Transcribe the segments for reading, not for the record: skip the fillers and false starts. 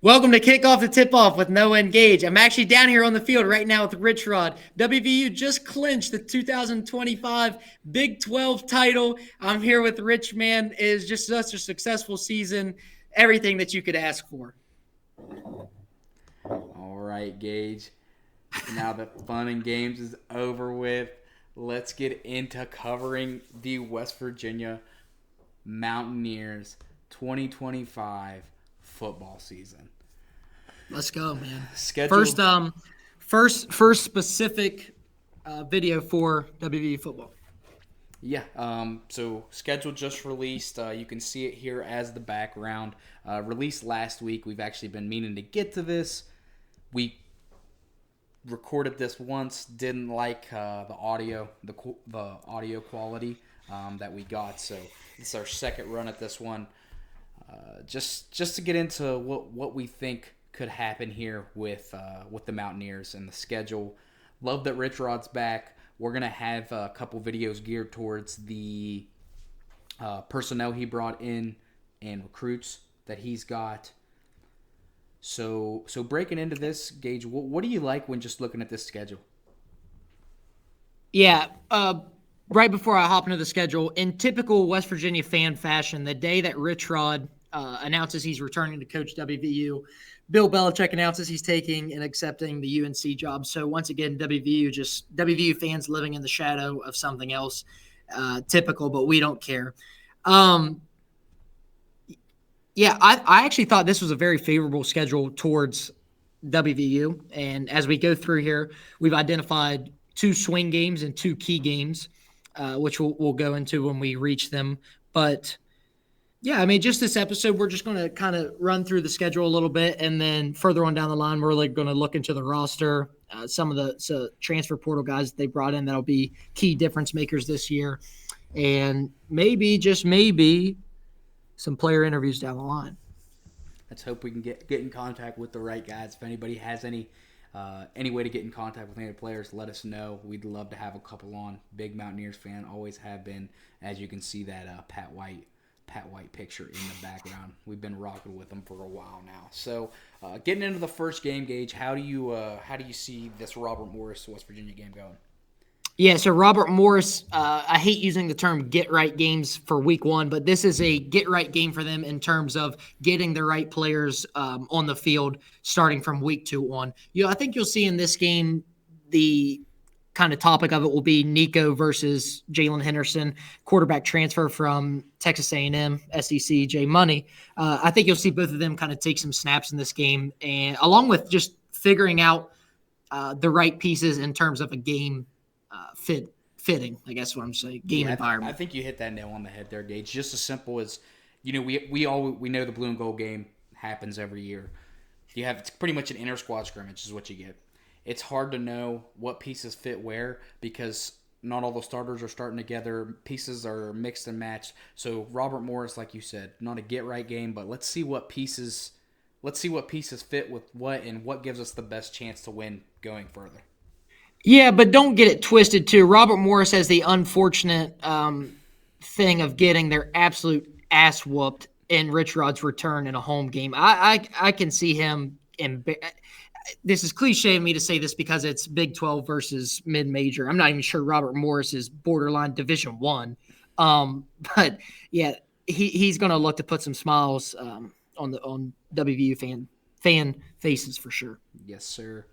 Welcome to Kick Off the Tip Off with Noah and Gage. I'm actually down here on the field right now with Rich Rod. WVU just clinched the 2025 Big 12 title. I'm here with Rich, man. It is just such a successful season. Everything that you could ask for. All right, Gage. Now that fun and games is over with, let's get into covering the West Virginia Mountaineers 2025 football season. Let's go, man. Schedule. First specific video for WVU football. Yeah, so schedule just released. You can see it here as the background. Released last week. We've actually been meaning to get to this. We recorded this once, didn't like the audio quality that we got. So it's our second run at this one. Just to get into what we think could happen here with the Mountaineers and the schedule. Love that Rich Rod's back. We're gonna have a couple videos geared towards the personnel he brought in and recruits that he's got. So breaking into this, Gage, what do you like when just looking at this schedule? Yeah, right before I hop into the schedule, in typical West Virginia fan fashion, the day that Rich Rod announces he's returning to coach WVU, Bill Belichick announces he's taking and accepting the UNC job. So once again, WVU fans living in the shadow of something else, typical, but we don't care. Yeah, I actually thought this was a very favorable schedule towards WVU. And as we go through here, we've identified 2 swing games and 2 key games, which we'll go into when we reach them. But yeah, I mean, just this episode, we're just going to kind of run through the schedule a little bit. And then further on down the line, we're really going to look into the roster, some of the transfer portal guys that they brought in that'll be key difference makers this year. And maybe, just maybe, some player interviews down the line. Let's hope we can get in contact with the right guys. If anybody has any way to get in contact with any of the players, let us know. We'd love to have a couple on. Big Mountaineers fan, always have been. As you can see that Pat White picture in the background. We've been rocking with them for a while now. So getting into the first game, Gage, how do you see this Robert Morris West Virginia game going? Yeah, so Robert Morris, I hate using the term get-right games for week 1, but this is a get-right game for them in terms of getting the right players on the field starting from week 2 on. I think you'll see in this game the kind of topic of it will be Nico versus Jalen Henderson, quarterback transfer from Texas A&M, SEC, Jay Money. I think you'll see both of them kind of take some snaps in this game, and along with just figuring out the right pieces in terms of a game fitting, I guess what I'm saying, environment. I think you hit that nail on the head there, Gage. Just as simple as, we know the blue and gold game happens every year. It's pretty much an inter squad scrimmage is what you get. It's hard to know what pieces fit where because not all the starters are starting together. Pieces are mixed and matched. So Robert Morris, like you said, not a get right game, but let's see what pieces fit with what and what gives us the best chance to win going further. Yeah, but don't get it twisted, too. Robert Morris has the unfortunate thing of getting their absolute ass whooped in Rich Rod's return in a home game. I can see him this is cliche of me to say this because it's Big 12 versus mid-major. I'm not even sure Robert Morris is borderline Division I. But, yeah, he's going to look to put some smiles on WVU fan faces for sure. Yes, sir.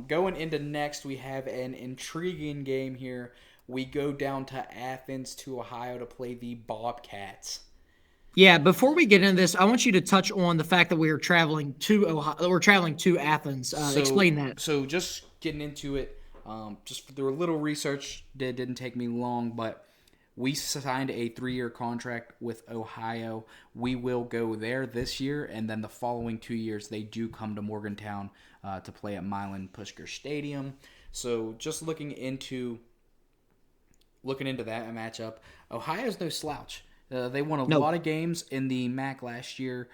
Going into next, we have an intriguing game here. We go down to Athens to Ohio to play the Bobcats. Yeah, before we get into this, I want you to touch on the fact that we are traveling to Ohio. We're traveling to Athens. Explain that. So just getting into it, just through a little research, didn't take me long, but we signed a 3-year contract with Ohio. We will go there this year, and then the following 2 years, they do come to Morgantown to play at Milan Pushker Stadium. So just looking into that matchup, Ohio's no slouch. They won a lot of games in the MAC last year.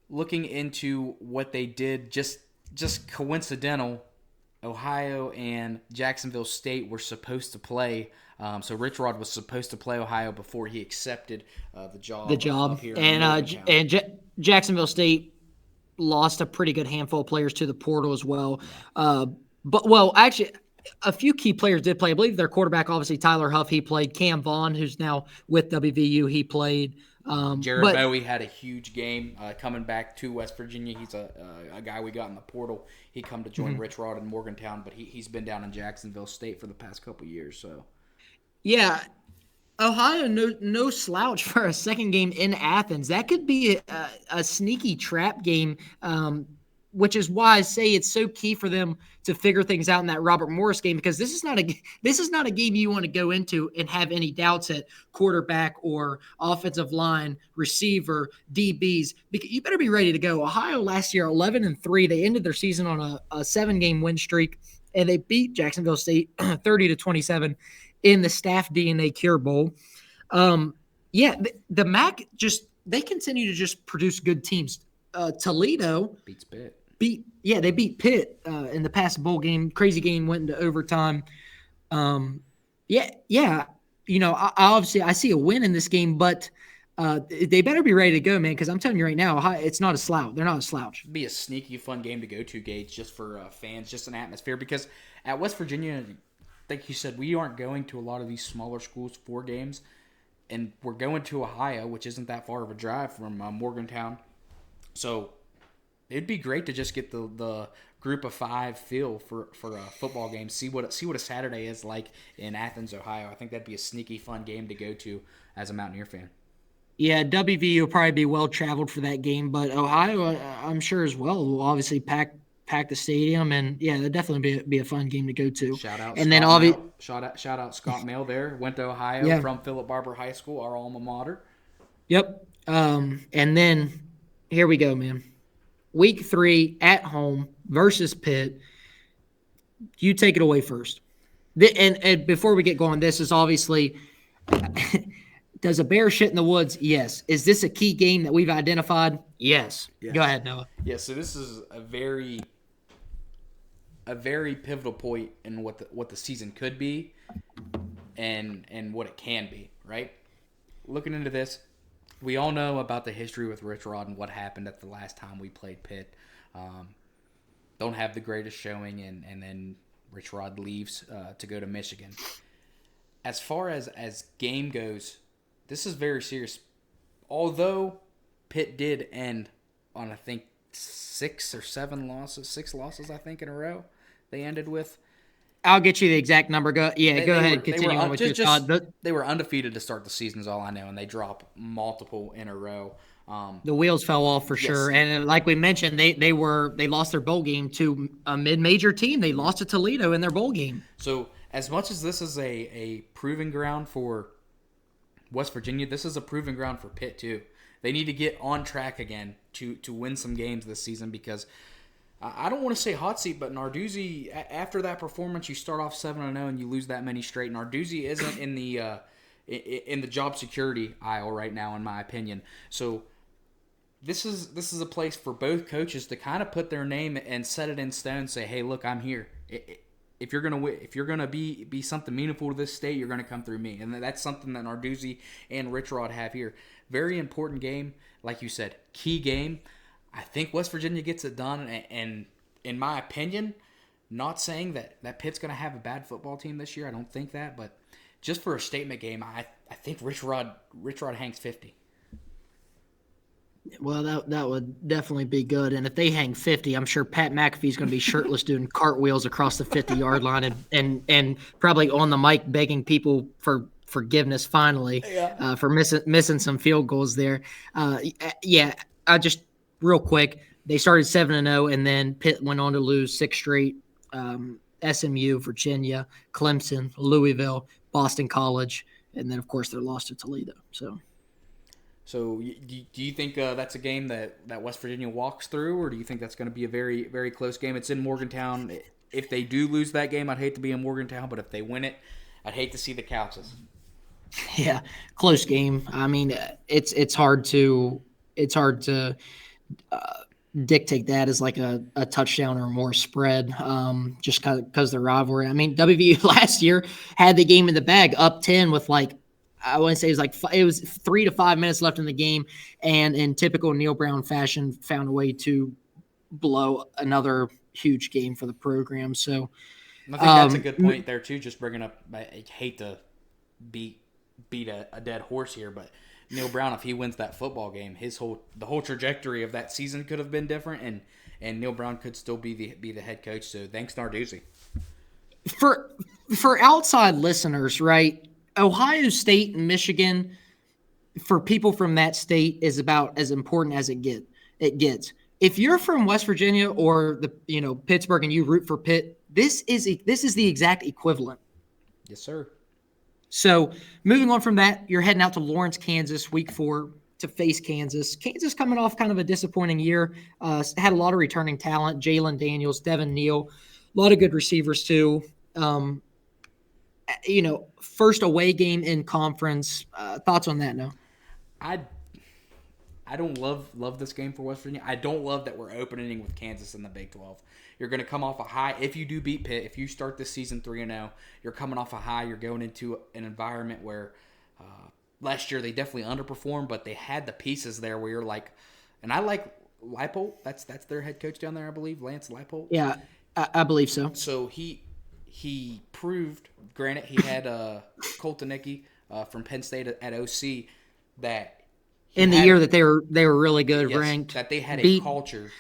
Looking into what they did, just coincidental, Ohio and Jacksonville State were supposed to play. So Rich Rod was supposed to play Ohio before he accepted the job. Jacksonville State lost a pretty good handful of players to the portal as well. But actually, a few key players did play. I believe their quarterback, obviously Tyler Huff, he played. Cam Vaughn, who's now with WVU, he played. Jared Bowie had a huge game coming back to West Virginia. He's a guy we got in the portal. He come to join Rich Rod in Morgantown, but he's been down in Jacksonville State for the past couple years. So, yeah, Ohio, no slouch for a second game in Athens. That could be a sneaky trap game, which is why I say it's so key for them to figure things out in that Robert Morris game, because this is not a game you want to go into and have any doubts at quarterback or offensive line, receiver, DBs. You better be ready to go. Ohio last year 11-3. They ended their season on a 7-game win streak, and they beat Jacksonville State 30-27 in the Staff DNA Cure Bowl. The MAC they continue to just produce good teams. Toledo beats Pitt. They beat Pitt in the past bowl game. Crazy game, went into overtime. I obviously I see a win in this game, but they better be ready to go, man, because I'm telling you right now, it's not a slouch. They're not a slouch. It'd be a sneaky, fun game to go to, Gage, just for fans, just an atmosphere. Because at West Virginia, like you said, we aren't going to a lot of these smaller schools for games, and we're going to Ohio, which isn't that far of a drive from Morgantown. So it'd be great to just get the group of 5 feel for a football game. See what a Saturday is like in Athens, Ohio. I think that'd be a sneaky, fun game to go to as a Mountaineer fan. Yeah, WVU will probably be well traveled for that game, but Ohio, I'm sure as well, will obviously pack the stadium, and yeah, that'd definitely be a fun game to go to. Shout out Scott Mail there. Went to Ohio from Philip Barber High School, our alma mater. Yep. And then here we go, man. Week 3 at home versus Pitt. You take it away first. And before we get going, this is obviously does a bear shit in the woods? Yes. Is this a key game that we've identified? Yes. Go ahead, Noah. Yeah, so this is a very pivotal point in what the season could be and what it can be, right? Looking into this, we all know about the history with Rich Rod and what happened at the last time we played Pitt. Don't have the greatest showing, and then Rich Rod leaves to go to Michigan. As far as game goes, this is very serious. Although Pitt did end on, I think, 6 losses, I think, in a row they ended with. I'll get you the exact number. Go ahead. Continue on with your thought. They were undefeated to start the season is all I know, and they dropped multiple in a row. The wheels fell off for sure. And like we mentioned, they lost their bowl game to a mid-major team. They lost to Toledo in their bowl game. So as much as this is a proving ground for West Virginia, this is a proving ground for Pitt too. They need to get on track again to win some games this season, because I don't want to say hot seat, but Narduzzi, after that performance, you start off 7-0 and you lose that many straight. Narduzzi isn't in the job security aisle right now, in my opinion. So this is a place for both coaches to kind of put their name and set it in stone and say, hey, look, I'm here. If you're gonna be something meaningful to this state, you're gonna come through me, and that's something that Narduzzi and Rich Rod have here. Very important game, like you said, key game. I think West Virginia gets it done, and in my opinion, not saying that Pitt's going to have a bad football team this year. I don't think that, but just for a statement game, I think Rich Rod hangs 50. Well, that would definitely be good. And if they hang 50, I'm sure Pat McAfee's going to be shirtless doing cartwheels across the 50-yard line and probably on the mic begging people for forgiveness finally for missing some field goals there. I just – real quick, they started 7-0, and then Pitt went on to lose 6 straight. SMU, Virginia, Clemson, Louisville, Boston College, and then, of course, their loss to Toledo. So do you think that's a game that West Virginia walks through, or do you think that's going to be a very, very close game? It's in Morgantown. If they do lose that game, I'd hate to be in Morgantown, but if they win it, I'd hate to see the Couches. Yeah, close game. I mean, it's hard to dictate that as like a touchdown or more spread, just because the rivalry. I mean, WVU last year had the game in the bag, up 10 with I want to say it was 3 to 5 minutes left in the game, and in typical Neil Brown fashion, found a way to blow, another huge game for the program. So, And I think that's a good point there too. Just bringing up, I hate to beat a dead horse here, but Neil Brown, if he wins that football game, the whole trajectory of that season could have been different, and Neil Brown could still be the head coach. So thanks Narduzzi. for outside listeners, right? Ohio State and Michigan, for people from that state, is about as important as it gets. If you're from West Virginia or Pittsburgh and you root for Pitt, this is the exact equivalent. Yes, sir. So moving on from that, you're heading out to Lawrence, Kansas, week 4 to face Kansas. Kansas coming off kind of a disappointing year. Had a lot of returning talent: Jalen Daniels, Devin Neal, a lot of good receivers too. First away game in conference. Thoughts on that? No. I don't love this game for West Virginia. I don't love that we're opening with Kansas in the Big 12. You're going to come off a high. If you do beat Pitt, if you start this season 3-0, you're coming off a high. You're going into an environment where last year they definitely underperformed, but they had the pieces there where you're like, and I like Leipold. That's their head coach down there, I believe, Lance Leipold. Yeah, I believe so. So he proved, granted, he had Colton Nicky from Penn State at OC, that in the year that they were really good, yes, ranked, that they had a culture.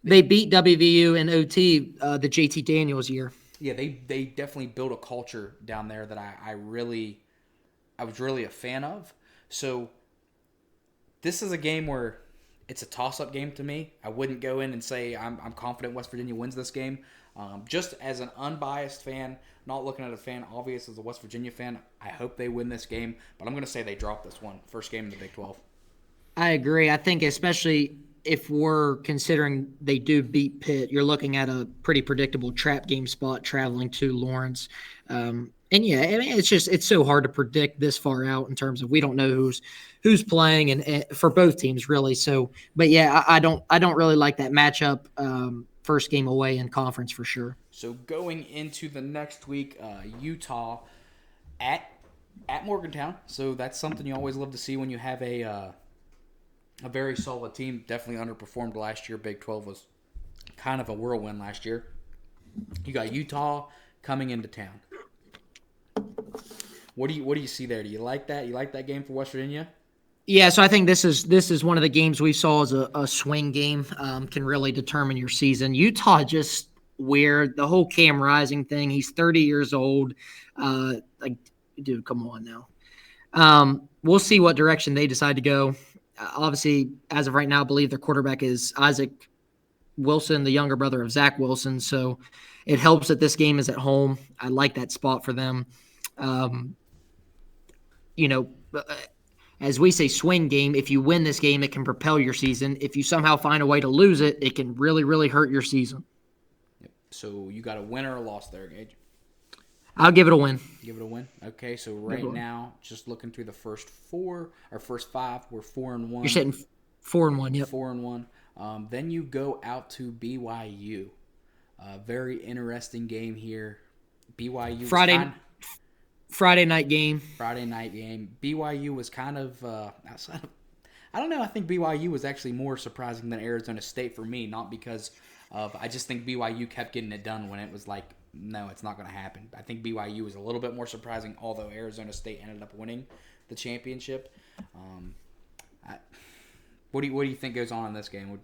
They beat WVU in OT the JT Daniels year. Yeah, they definitely built a culture down there that I was really a fan of. So this is a game where it's a toss-up game to me. I wouldn't go in and say I'm confident West Virginia wins this game. Just as an unbiased fan, not looking at a fan, obvious as a West Virginia fan, I hope they win this game. But I'm going to say they drop this one. First game in the Big 12. I agree. I think especially if we're considering they do beat Pitt, you're looking at a pretty predictable trap game spot traveling to Lawrence. And yeah, I mean, it's so hard to predict this far out in terms of we don't know who's playing and for both teams really. So, but yeah, I don't really like that matchup. First game away in conference for sure. So going into the next week, Utah at Morgantown. So that's something you always love to see when you have a very solid team. Definitely underperformed last year. Big 12 was kind of a whirlwind last year. You got Utah coming into town. What do you see there? Do you like that? You like that game for West Virginia? Yeah, so I think this is one of the games we saw as a swing game. Can really determine your season. Utah just weird. The whole Cam Rising thing. He's 30 years old. Dude, come on now. We'll see what direction they decide to go. Obviously, as of right now, I believe their quarterback is Isaac Wilson, the younger brother of Zach Wilson. So it helps that this game is at home. I like that spot for them. As we say, swing game. If you win this game, it can propel your season. If you somehow find a way to lose it, it can really, really hurt your season. Yep. So you got a win or a loss there, Gage? I'll give it a win. Give it a win. Okay, so right now, just looking through the first 5, we're 4-1. You're sitting 4-1. Yep. 4-1. Then you go out to BYU. Very interesting game here. BYU Friday night game. BYU was kind of outside of. I don't know. I think BYU was actually more surprising than Arizona State for me. Not because of. I just think BYU kept getting it done when it was like, no, it's not going to happen. I think BYU was a little bit more surprising, although Arizona State ended up winning the championship. What do you think goes on in this game?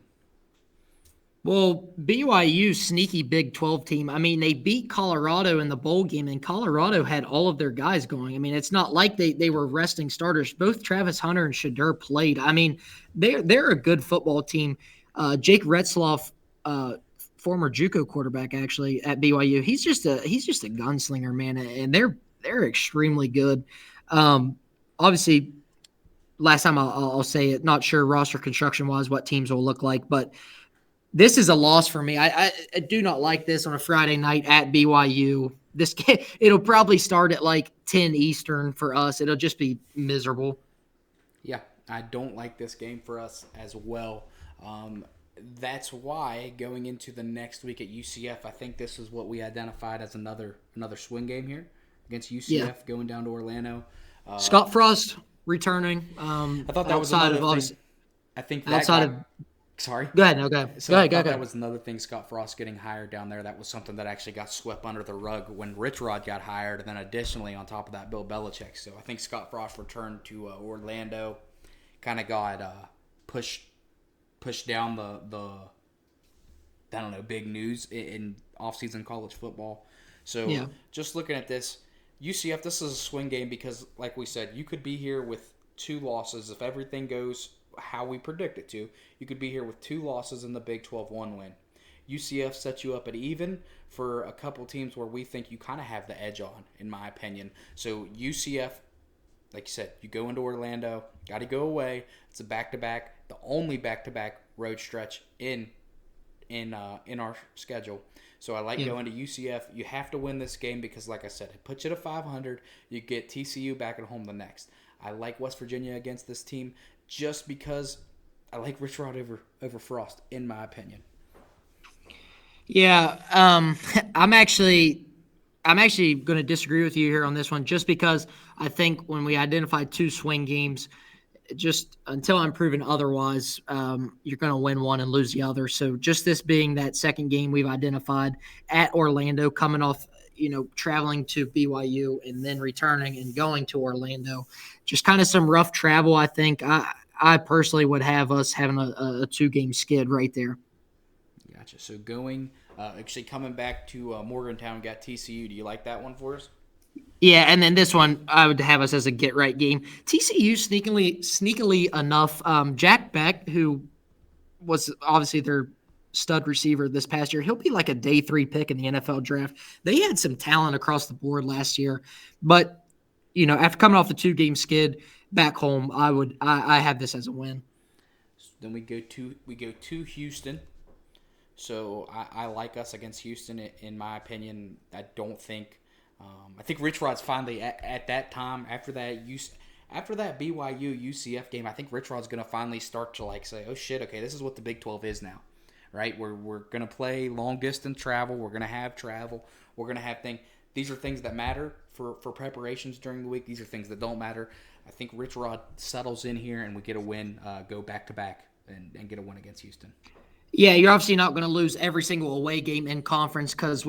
Well, BYU, sneaky Big 12 team. I mean, they beat Colorado in the bowl game, and Colorado had all of their guys going. I mean, it's not like they were resting starters. Both Travis Hunter and Shadur played. I mean, they're a good football team. Jake Retzloff, former JUCO quarterback, actually at BYU, he's just a gunslinger, man, and they're extremely good. Obviously, last time I'll say it, not sure roster construction wise what teams will look like, but this is a loss for me. I do not like this on a Friday night at BYU. It'll probably start at like 10 Eastern for us. It'll just be miserable. Yeah, I don't like this game for us as well. That's why going into the next week at UCF, I think this is what we identified as another swing game here against UCF, going down to Orlando. Scott Frost returning. I thought that was another thing. I think that Sorry. Go ahead. No, go ahead. Go So I ahead. Go thought ahead. Go that ahead. was another thing. Scott Frost getting hired down there. That was something that actually got swept under the rug when Rich Rod got hired, and then additionally on top of that, Bill Belichick. So I think Scott Frost returned to Orlando, kind of got pushed down the I don't know, big news in offseason college football. So Yeah. just looking at this, UCF, this is a swing game because, like we said, you could be here with two losses if everything goes how we predict it to. You could be here with two losses in the Big 12 one win. UCF sets you up at even for a couple teams where we think you kind of have the edge on, in my opinion. So UCF, like you said, you go into Orlando, got to go away. It's a back-to-back, the only back-to-back road stretch in our schedule. So I like Yeah. going to UCF. You have to win this game because, like I said, it puts you to 500. You get TCU back at home the next. I like West Virginia against this team just because I like Rich Rod over Frost, in my opinion. Yeah. I'm actually going to disagree with you here on this one, just because I think when we identified two swing games, just until I'm proven otherwise, you're going to win one and lose the other. So just this being that second game we've identified at Orlando, coming off, traveling to BYU and then returning and going to Orlando, just kind of some rough travel. I think I personally would have us having a 2-game skid right there. Gotcha. So going, actually coming back to Morgantown, got TCU. Do you like that one for us? Yeah, and then this one I would have us as a get right game. TCU sneakily enough, Jack Beck, who was obviously their stud receiver this past year, he'll be like a day 3 pick in the NFL draft. They had some talent across the board last year, but after coming off the 2-game skid back home, I have this as a win. Then we go to Houston. So I like us against Houston. In my opinion, I don't think. I think Rich Rod's finally at that time after that BYU UCF game. I think Rich Rod's going to finally start to say, oh shit, okay, this is what the Big 12 is now, right? We're going to play long distance travel. We're going to have travel. We're going to have things. These are things that matter for preparations during the week. These are things that don't matter. I think Rich Rod settles in here and we get a win, go back to back and get a win against Houston. Yeah, you're obviously not going to lose every single away game in conference, because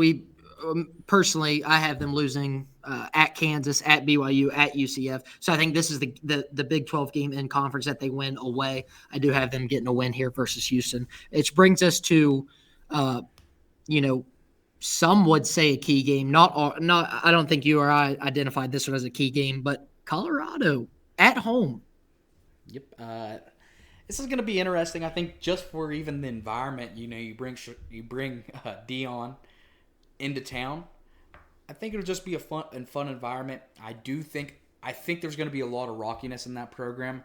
personally, I have them losing at Kansas, at BYU, at UCF. So I think this is the Big 12 game in conference that they win away. I do have them getting a win here versus Houston. It brings us to, some would say a key game. Not. I don't think you or I identified this one as a key game, but Colorado at home. Yep. This is going to be interesting. I think just for even the environment, you bring Dion into town. I think it'll just be a fun environment. I think there's going to be a lot of rockiness in that program.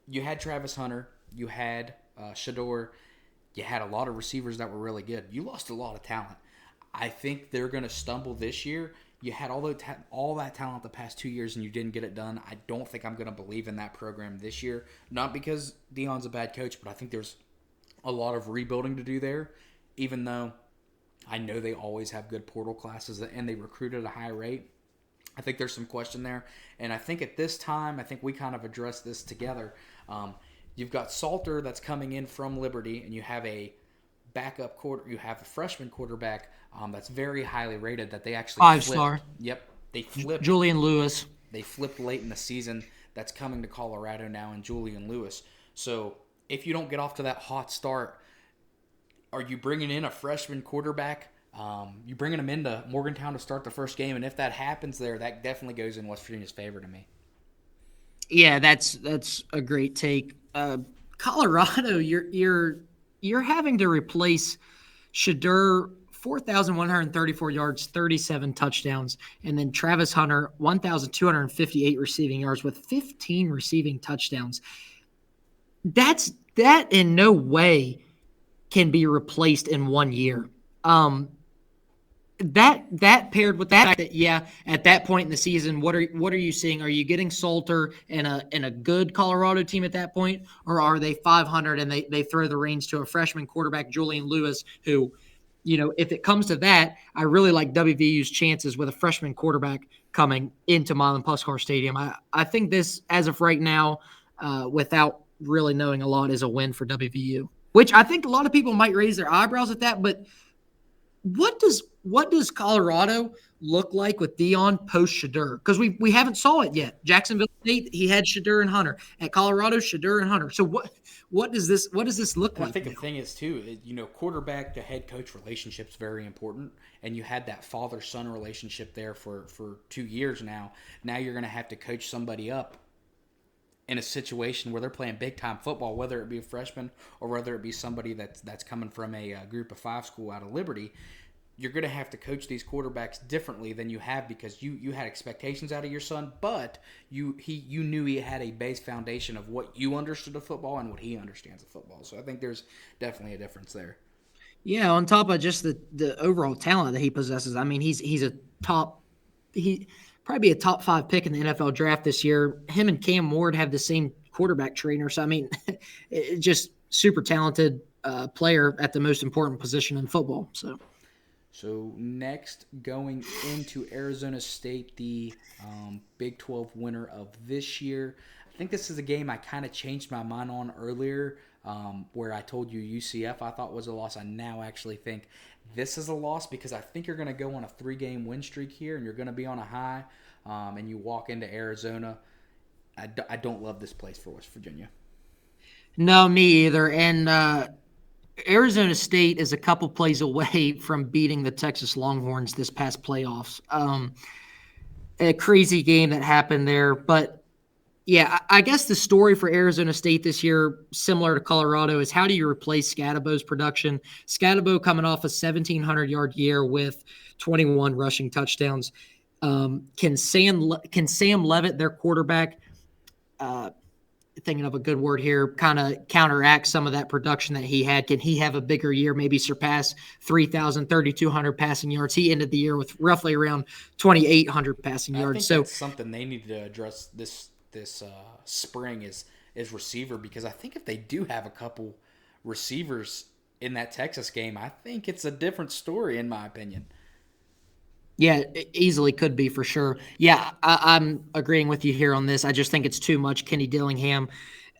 You had Travis Hunter, you had Shador, you had a lot of receivers that were really good. You lost a lot of talent. I think they're going to stumble this year. You had all that talent the past 2 years and you didn't get it done. I don't think I'm going to believe in that program this year. Not because Dion's a bad coach, but I think there's a lot of rebuilding to do there, even though I know they always have good portal classes and they recruit at a high rate. I think there's some question there. And I think at this time, I think we kind of addressed this together. You've got Salter that's coming in from Liberty, and you have a you have a freshman quarterback that's very highly rated that they actually 5-star. Yep, they flipped. Julian Lewis. They flipped late in the season. That's coming to Colorado now, and Julian Lewis. So if you don't get off to that hot start, are you bringing in a freshman quarterback? You bringing him into Morgantown to start the first game, and if that happens there, that definitely goes in West Virginia's favor to me. Yeah, that's a great take. Colorado, you're having to replace Shador, 4,134 yards, 37 touchdowns, and then Travis Hunter, 1,258 receiving yards with 15 receiving touchdowns. That in no way can be replaced in 1 year. That paired with the fact that, at that point in the season, what are you seeing? Are you getting Salter and a good Colorado team at that point, or are they 500 and they throw the reins to a freshman quarterback, Julian Lewis, who, if it comes to that, I really like WVU's chances with a freshman quarterback coming into Milan Puskar Stadium. I think this, as of right now, without really knowing a lot, is a win for WVU. which I think a lot of people might raise their eyebrows at that. But what does Colorado look like with Dion post Shadur? Because we haven't saw it yet. Jacksonville State, he had Shadur and Hunter. At Colorado, Shadur and Hunter. So what does this look And I like think now? the thing is too, quarterback to head coach relationship is very important, and you had that father son relationship there for 2 years now. Now you're going to have to coach somebody up in a situation where they're playing big time football, whether it be a freshman or whether it be somebody that's coming from a group of five school out of Liberty. You're going to have to coach these quarterbacks differently than you have because you had expectations out of your son, but you knew he had a base foundation of what you understood of football and what he understands of football. So I think there's definitely a difference there. Yeah, on top of just the overall talent that he possesses. I mean, he's a top he probably be a top 5 pick in the NFL draft this year. Him and Cam Ward have the same quarterback trainer. So I mean, just super talented player at the most important position in football. So next, going into Arizona State, the Big 12 winner of this year. I think this is a game I kind of changed my mind on earlier, where I told you UCF I thought was a loss. I now actually think this is a loss because I think you're going to go on a 3-game win streak here, and you're going to be on a high, and you walk into Arizona. I don't love this place for West Virginia. No, me either. And Arizona State is a couple plays away from beating the Texas Longhorns this past playoffs. A crazy game that happened there, but yeah, I guess the story for Arizona State this year, similar to Colorado, is how do you replace Scadabo's production? Scadabo coming off a 1,700-yard year with 21 rushing touchdowns. Can Sam Levitt, their quarterback, thinking of a good word here, kind of counteract some of that production that he had? Can he have a bigger year, maybe surpass 3,000, 3,200 passing yards? He ended the year with roughly around 2,800 passing I yards. think So that's something they need to address this spring is receiver, because I think if they do have a couple receivers in that Texas game, I think it's a different story in my opinion. yeah, it easily could be for sure. Yeah, I'm agreeing with you here on this. I just think it's too much. Kenny Dillingham,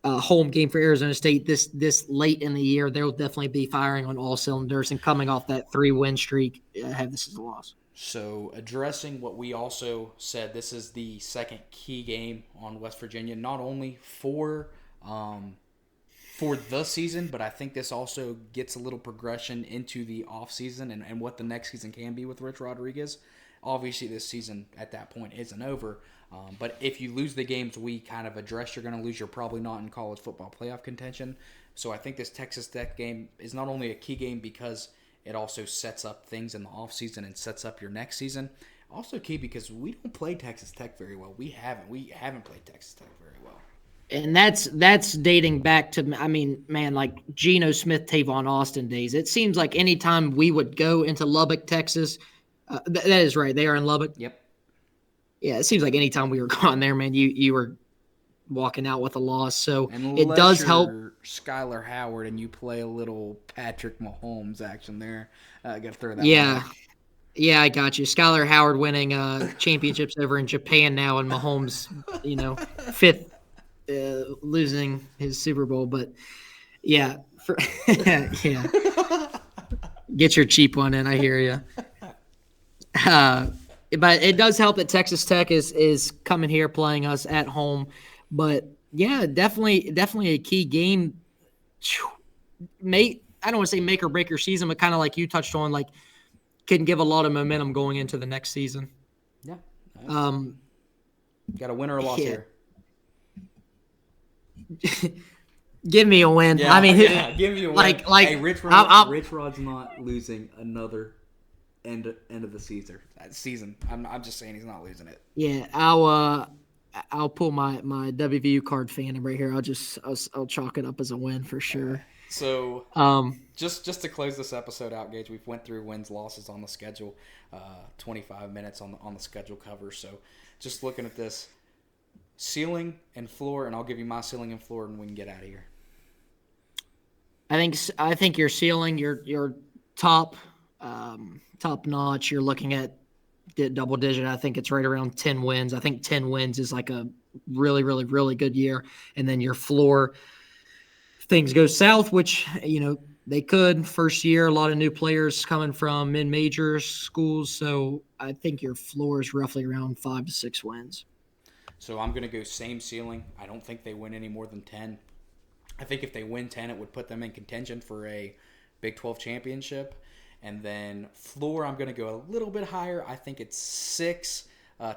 home game for Arizona State this late in the year, they'll definitely be firing on all cylinders. And coming off that 3-win streak, I have this as a loss. So addressing what we also said, this is the second key game on West Virginia, not only for the season, but I think this also gets a little progression into the offseason and what the next season can be with Rich Rodriguez. Obviously, this season at that point isn't over. But if you lose the games we kind of addressed, you're going to lose. You're probably not in college football playoff contention. So I think this Texas Tech game is not only a key game because it also sets up things in the offseason and sets up your next season. Also key because we don't play Texas Tech very well. We haven't played Texas Tech very well. And that's dating back to, I mean, man, like Geno Smith, Tavon Austin days. It seems like anytime we would go into Lubbock, Texas, that is right. They are in Lubbock. Yep. Yeah, it seems like anytime we were gone there, man, you were walking out with a loss. So it Unless does you're help. Skylar Howard and you play a little Patrick Mahomes action there, I got to throw that one Yeah. out. Yeah, I got you. Skylar Howard winning championships over in Japan now, and Mahomes, fifth losing his Super Bowl. But yeah, yeah, get your cheap one in. I hear you. But it does help that Texas Tech is coming here playing us at home. But yeah, definitely a key game. I don't want to say make or break your season, but kind of like you touched on, like can give a lot of momentum going into the next season. Yeah. Got a win or a loss Yeah. here. Give me a win. Yeah, I mean, give me a win. like Hey, Rich Rod's not losing another end of the season. I'm just saying he's not losing it. yeah, I'll pull my WVU card fan right here. I'll chalk it up as a win for sure. So just to close this episode out, Gage, we've went through wins, losses on the schedule, 25 minutes on the schedule cover. So just looking at this ceiling and floor, and I'll give you my ceiling and floor, and we can get out of here. I think your ceiling, your top notch. You're looking at double digit. I think it's right around 10 wins. I think 10 wins is like a really, really, really good year. And then your floor, things go south, which, they could. First year, a lot of new players coming from mid-major schools. So I think your floor is roughly around 5 to 6 wins. So I'm going to go same ceiling. I don't think they win any more than 10. I think if they win 10, it would put them in contention for a Big 12 championship. And then floor, I'm going to go a little bit higher. I think it's 6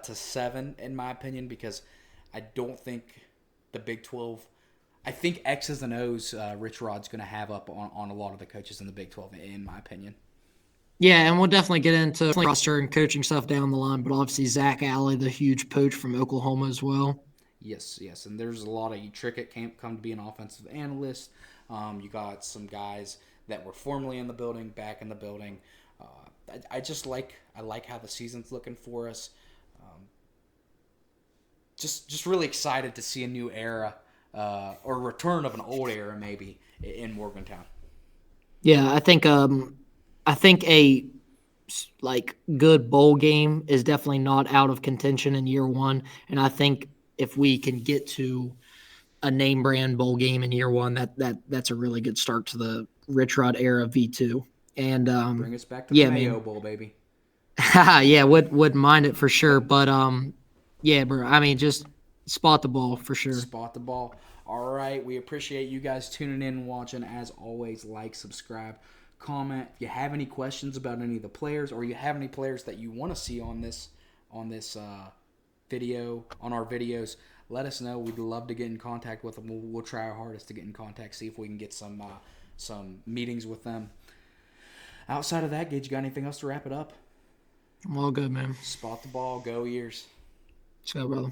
to 7 in my opinion, because I don't think the Big 12. I think X's and O's Rich Rod's going to have up on a lot of the coaches in the Big 12, in my opinion. Yeah, and we'll definitely get into roster and coaching stuff down the line. But obviously, Zach Alley, the huge poach from Oklahoma as well. Yes, yes, and there's a lot of Trickett can't come to be an offensive analyst. You got some guys that were formerly in the building, back in the building. I like how the season's looking for us. Just really excited to see a new era, or return of an old era maybe in Morgantown. Yeah, I think a good bowl game is definitely not out of contention in year one, and I think if we can get to a name brand bowl game in year one, that's a really good start to the Rich Rod era V2. And Bring us back to the yeah, Mayo Bowl, baby. yeah, wouldn't mind it for sure. But yeah, bro. I mean, just spot the ball for sure. Spot the ball. All right, we appreciate you guys tuning in and watching. As always, like, subscribe, comment. If you have any questions about any of the players, or you have any players that you want to see on this video, on our videos, let us know. We'd love to get in contact with them. We'll try our hardest to get in contact, see if we can get some meetings with them. Outside of that, Gage, you got anything else to wrap it up? I'm all good, man. Spot the ball. Go Ears. Let's go, brother.